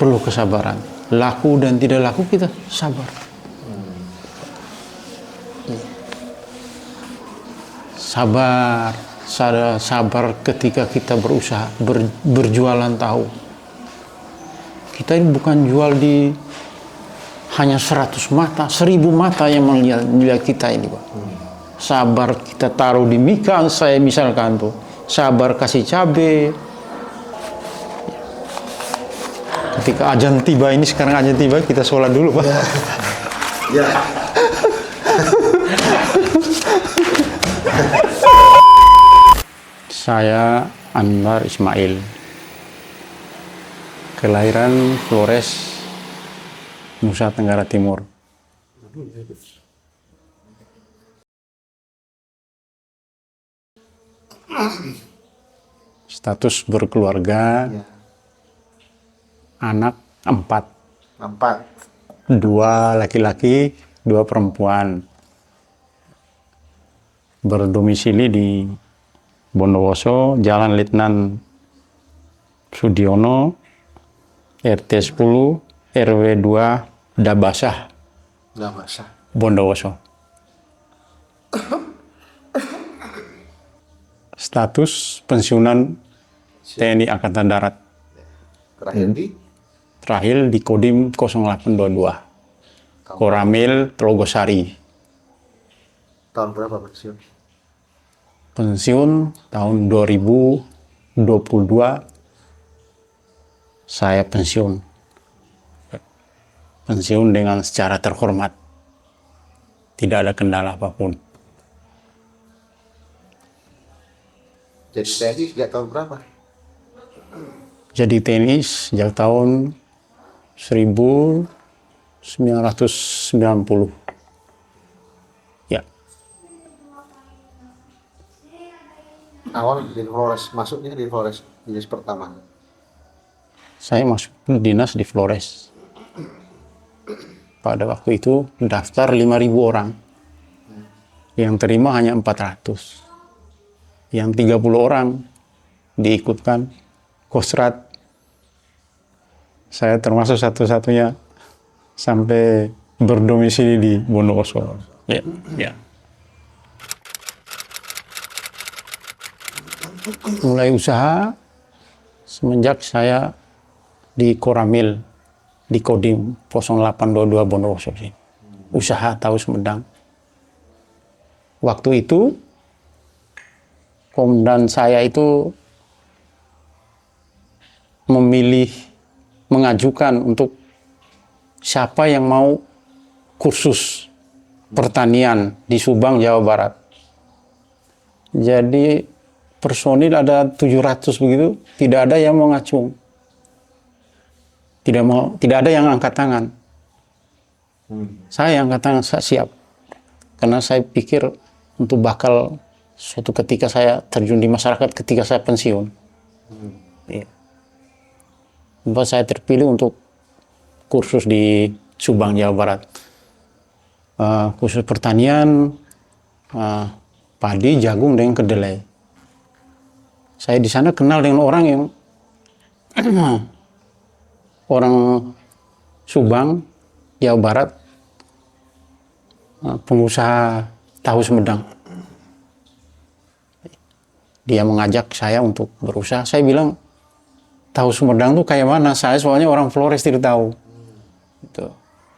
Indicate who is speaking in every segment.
Speaker 1: perlu kesabaran. Laku dan tidak laku kita sabar. Sabar ketika kita berusaha berjualan tahu. Kita ini bukan jual di hanya 100 mata, 1000 mata yang melihat kita ini, Pak. Sabar kita taruh di mika, saya misalkan tuh, sabar kasih cabai. Ketika azan tiba ini, sekarang azan tiba, kita sholat dulu, Pak. Ya. Saya Anwar Ismail, kelahiran Flores, Nusa Tenggara Timur. Status berkeluarga, anak 4. 2 laki-laki, 2 perempuan. Berdomisili di Bondowoso, Jalan Letnan Sudiono, RT 10, RW 2, Dabasah, Bondowoso. Status pensiunan TNI Angkatan Darat. Terakhir di Kodim 0822, Koramil, Telogosari.
Speaker 2: Tahun berapa pensiun?
Speaker 1: Pensiun tahun 2022 saya pensiun. Pensiun dengan secara terhormat. Tidak ada kendala apapun.
Speaker 2: Jadi TNI sejak tahun berapa?
Speaker 1: Jadi TNI sejak tahun 1990. Ya.
Speaker 2: Awal di Flores, masuknya di Flores, dinas pertama.
Speaker 1: Saya masuk dinas di Flores. Pada waktu itu daftar 5.000 orang. Yang terima hanya 400. Yang 30 orang diikutkan Kostrat. Saya termasuk satu-satunya sampai berdomisili di Bondowoso. Ya, ya. Mulai usaha semenjak saya di Koramil, di Kodim 0822 Bondowoso. Usaha tahu Sumedang. Waktu itu komandan saya itu mengajukan untuk siapa yang mau kursus pertanian di Subang, Jawa Barat. Jadi personil ada 700 begitu, tidak ada yang mau ngacung. Tidak ada yang angkat tangan. Saya angkat tangan, saya siap. Karena saya pikir untuk bakal suatu ketika saya terjun di masyarakat ketika saya pensiun. Ya. Saya terpilih untuk kursus di Subang, Jawa Barat. Kursus pertanian, padi, jagung, dengan kedelai. Saya di sana kenal dengan orang yang orang Subang, Jawa Barat, pengusaha tahu Sumedang. Dia mengajak saya untuk berusaha. Saya bilang, tahu Sumedang tuh kayak mana? Saya soalnya orang Flores tidak tahu. Gitu.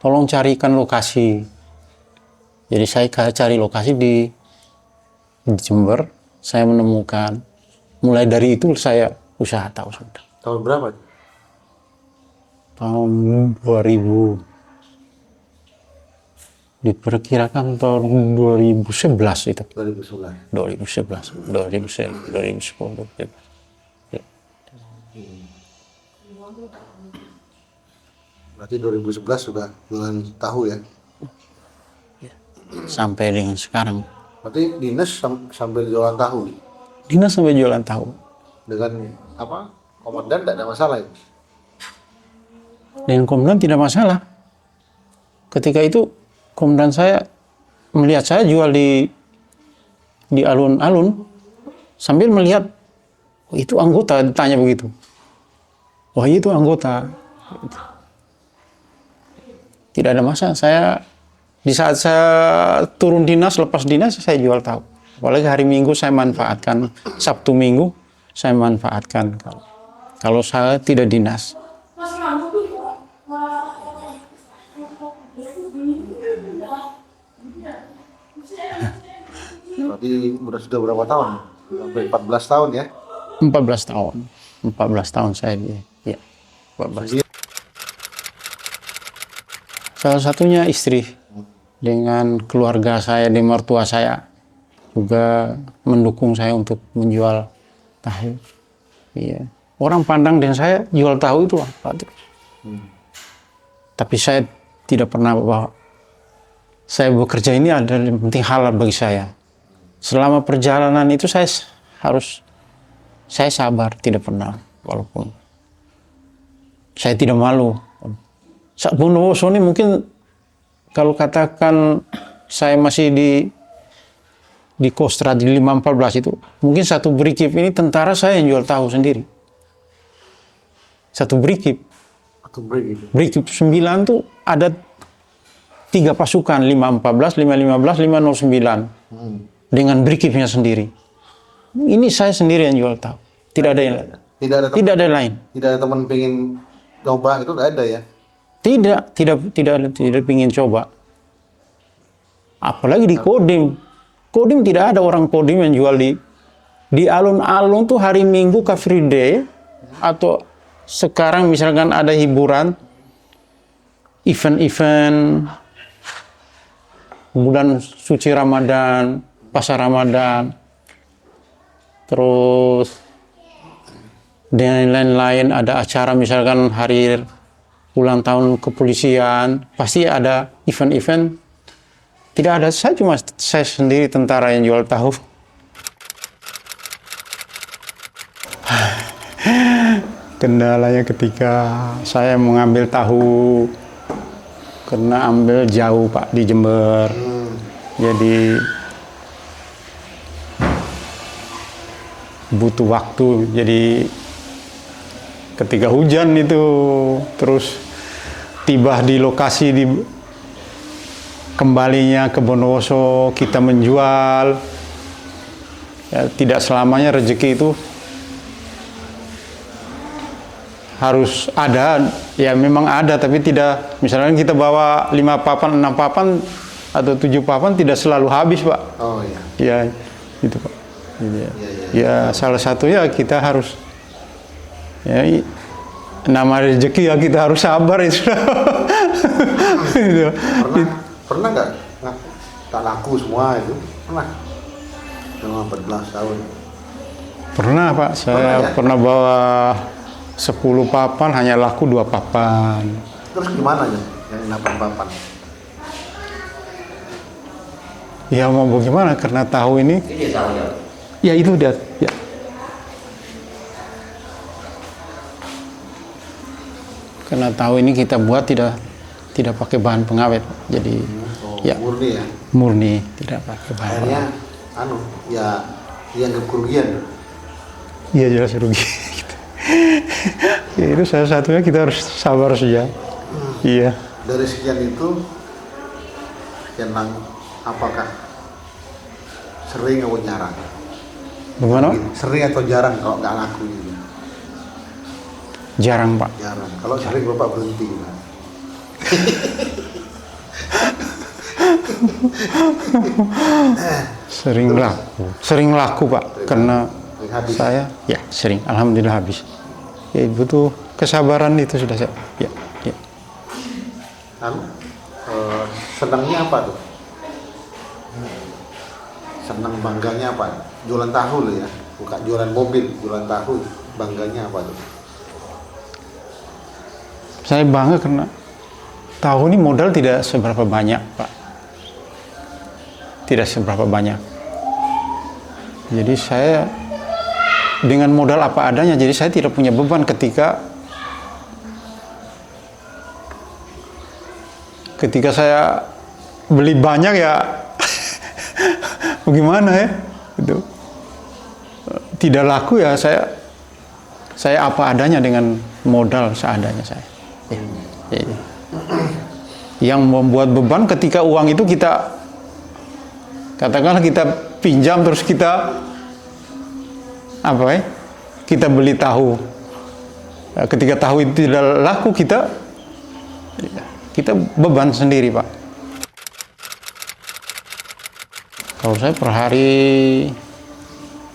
Speaker 1: Tolong carikan lokasi. Jadi saya cari lokasi di Jember. Saya menemukan. Mulai dari itu saya usaha tahu Sumedang.
Speaker 2: Tahun berapa?
Speaker 1: Tahun 2000. Diperkirakan tahun 2011 itu.
Speaker 2: 2011.
Speaker 1: 2010. Ya.
Speaker 2: Berarti 2011 sudah jualan tahu ya?
Speaker 1: Sampai dengan sekarang.
Speaker 2: Berarti dinas sambil jualan tahu?
Speaker 1: Dinas sampai jualan tahu.
Speaker 2: Dengan apa? Komandan tidak ada masalah ya?
Speaker 1: Dengan komandan tidak masalah. Ketika itu komandan saya melihat saya jual di alun-alun sambil melihat, oh, itu anggota, ditanya begitu. Wah, itu anggota. Tidak ada masalah. Di saat saya turun dinas, lepas dinas, saya jual tahu. Apalagi hari Minggu saya manfaatkan, Sabtu Minggu saya manfaatkan kalau saya tidak dinas.
Speaker 2: Berarti sudah berapa tahun? Sampai 14 tahun ya?
Speaker 1: 14 tahun. 14 tahun saya ya. 14. Salah satunya istri dengan keluarga saya, di mertua saya juga mendukung saya untuk menjual tahu. Iya. Orang pandang dan saya jual tahu itu apa? Tapi saya tidak pernah bahwa saya bekerja ini adalah yang penting halal bagi saya. Selama perjalanan itu saya sabar, tidak pernah, walaupun saya tidak malu. Bondowoso ini mungkin kalau katakan saya masih di Kostrad di 514 itu, mungkin satu berikip ini tentara saya yang jual tahu sendiri. Satu berikip. Berikip 9 tuh ada 3 pasukan, 514, 515, 509. Dengan berikipnya sendiri. Ini saya sendiri yang jual tahu. Tidak ada yang lain. Tidak ada lain.
Speaker 2: Tidak ada teman pengen coba itu, tidak ada ya?
Speaker 1: Tidak pengen coba. Apalagi di Kodim. Kodim tidak ada orang Kodim yang jual di alun-alun tuh hari Minggu Car Free Day, atau sekarang misalkan ada hiburan, event-event bulan suci Ramadan, pasar Ramadan, terus dan lain-lain, ada acara misalkan hari ulang tahun kepolisian, pasti ada event-event. Tidak ada, saya sendiri tentara yang jual tahu. Kendalanya ketika saya mengambil tahu, karena ambil jauh Pak di Jember, jadi butuh waktu. Jadi ketika hujan itu, terus tiba di lokasi kembalinya ke Bondowoso, kita menjual, ya, tidak selamanya rezeki itu harus ada. Ya memang ada, tapi tidak, misalnya kita bawa 5 papan, 6 papan atau 7 papan, tidak selalu habis Pak.
Speaker 2: Oh iya.
Speaker 1: Ya itu Pak. Ya, salah satunya kita harus, ya, nama rezeki ya kita harus sabar itu.
Speaker 2: Pernah nggak tak laku semua itu? Pernah? Selama 14 tahun.
Speaker 1: Pernah Pak, saya pernah bawa 10 papan, hanya laku 2 papan.
Speaker 2: Terus gimana ya yang 8 papan?
Speaker 1: Ya mau bagaimana, karena tahu ini. Ya itu dia. Ya. Karena tahu ini kita buat tidak pakai bahan pengawet, jadi ya
Speaker 2: murni ya.
Speaker 1: Murni, tidak pakai bahan.
Speaker 2: Akhirnya ya dianggap kerugian.
Speaker 1: Iya jelas rugi. Ya itu salah satunya, kita harus sabar saja. Iya.
Speaker 2: Dari sekian itu, apakah sering atau jarang?
Speaker 1: Bagaimana?
Speaker 2: Sering atau jarang kalau nggak laku gitu?
Speaker 1: Jarang Pak.
Speaker 2: Jarang. Kalau sering Bapak berhenti. Sering laku Pak, karena saya ya sering, alhamdulillah habis. Ya butuh kesabaran, itu sudah saya. Ya. Senangnya apa tuh? Senang bangganya apa? Jualan tahu loh ya, bukan jualan mobil, jualan tahu. Bangganya apa tuh?
Speaker 1: Saya bangga karena tahu ini modal tidak seberapa banyak Pak. Tidak seberapa banyak. Jadi saya dengan modal apa adanya, jadi saya tidak punya beban ketika saya beli banyak ya. Bagaimana ya? Itu tidak laku ya, saya apa adanya dengan modal seadanya saya. Jadi, yang membuat beban ketika uang itu kita, katakanlah kita pinjam terus kita apa ya? Kita beli tahu. Ketika tahu itu tidak laku, kita beban sendiri, Pak. Kalau saya per hari,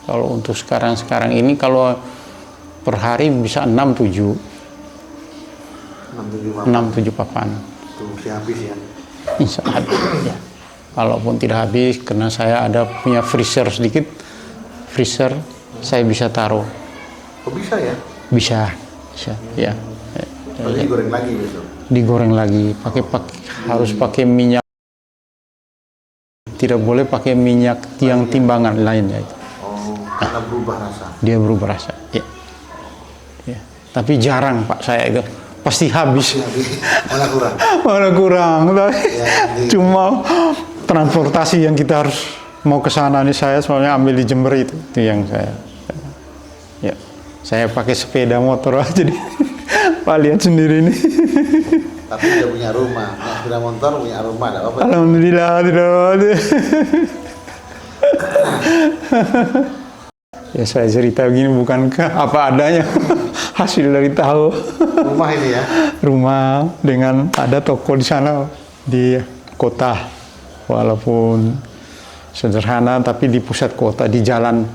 Speaker 1: kalau untuk sekarang ini, kalau per hari bisa 6-7 papan.
Speaker 3: Itu mesti habis ya.
Speaker 1: Insya Allah ya. Kalaupun tidak habis, karena saya ada punya freezer sedikit, saya bisa taruh.
Speaker 3: Oh bisa ya?
Speaker 1: Bisa ya.
Speaker 3: Berarti digoreng lagi besok.
Speaker 1: Digoreng lagi, harus pakai minyak. Tidak boleh pakai minyak yang timbangan lainnya itu.
Speaker 3: Oh, karena berubah rasa.
Speaker 1: Dia berubah rasa. Ya. Ya. Tapi jarang, Pak, saya itu pasti habis.
Speaker 3: Malah kurang.
Speaker 1: Mana kurang. Cuma transportasi yang kita harus mau ke sana nih, saya soalnya ambil di Jember itu yang saya. Ya. Saya pakai sepeda motor aja jadi Pak lihat sendiri nih.
Speaker 3: Tapi udah punya rumah, punya sepeda motor, punya rumah, ada apa?
Speaker 1: Alhamdulillah, tidak ada. Ya saya cerita begini bukan apa adanya, hasil dari tahu.
Speaker 3: Rumah ini ya?
Speaker 1: Rumah dengan ada toko di sana di kota, walaupun sederhana tapi di pusat kota, di jalan